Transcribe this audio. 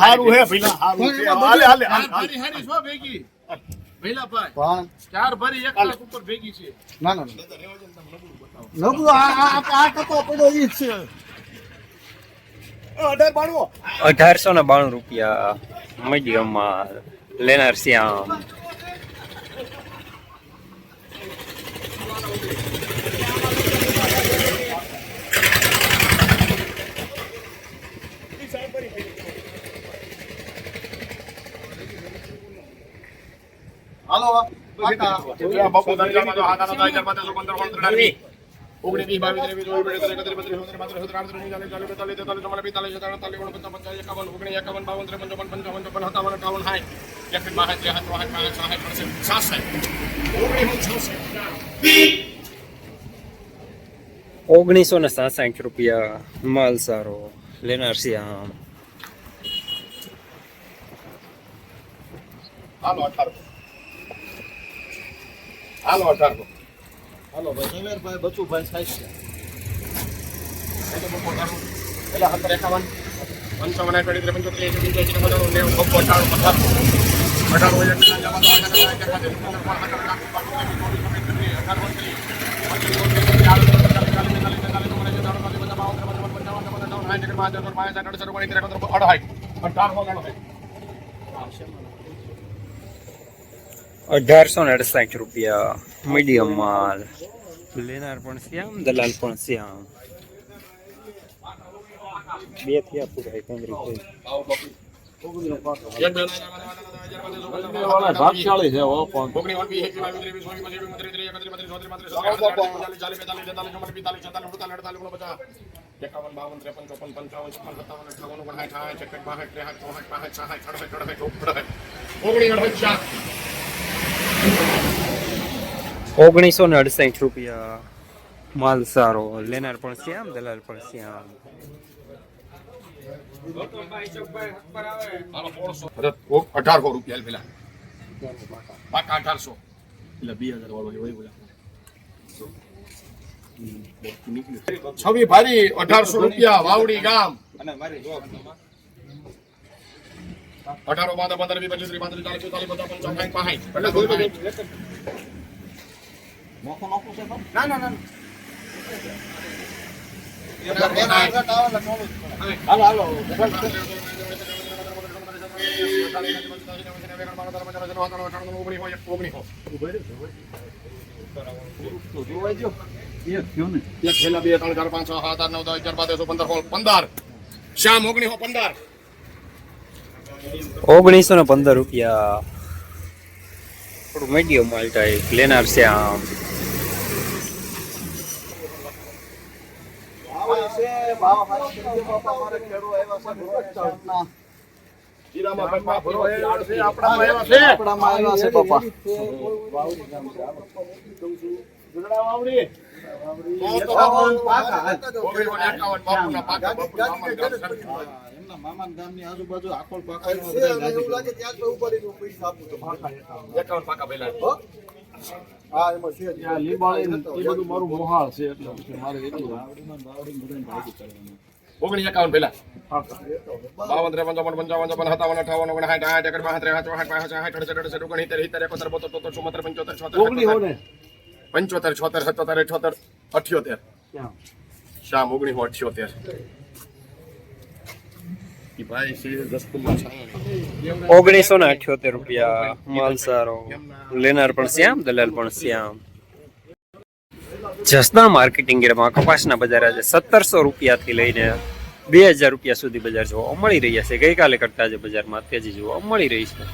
હારું હે ભઈલા હારું છે હાલે હાલે હારી હારી છો ભેગી ભઈલા ભાઈ ચાર ભરી એક લાખ ઉપર ભેગી છે ના ના નબળું આ કતો પડ્યો ઈ છે 1892 રૂપિયા મીડિયમમાં લેનાર શ્યામ. હાલો બાપુ ધંધામાં તો હાથાનો થાય છે 15 15 19 20 22 23 24 ₹1960 રૂપિયા માલ સારો લેનાર શ્યામ. હાલો 18 હાલો ભાઈ સમીરભાઈ બચુભાઈ સાઈડ છે પેલા 51 55 23 ₹1868 રૂપિયા મીડિયમ માલ લેનાર પણ શ્યામ દલાલ પણ શ્યામ. બે થયા પૂરા 15 ભાગશાળી છે હો પણ ₹1968 રૂપિયા માલ સારો લેનાર પણ શ્યામ દલાલ પણ શ્યામ. 1800 રૂપિયા પેલા પાકા 1800 એટલે 2000 વાળો હોય બોલા છવી ભારી 1800 રૂપિયા વાવડી ગામ અને મારી જોબ 18 15 20 25 30 40 45 50 55 મોખો નોખો છે ના ના ના હાલો હાલો શ્યામ 1915 ₹1915 રૂપિયા થોડું મીડિયમ માલ ટાઈપ લેનાર શ્યામ. મામા ગામની આજુબાજુ આખોલ હા એમાં છે લીબાળી એ બધું મારું મોહાળ છે એટલે મારે એટલું 1951 પેલા 52 53 55 57 58 59 શ્યામ 1978 ₹1978 રૂપિયા માલ સારો લેનાર પણ શ્યામ દલાલ પણ શ્યામ. જસદણ માર્કેટિંગ એરિયામાં કપાસના બજાર આજે 1700 રૂપિયાથી લઈને 2000 રૂપિયા સુધી બજાર જોવા મળી રહ્યા છે. ગઈકાલે કરતા આજે બજારમાં તેજી જોવા મળી રહી છે.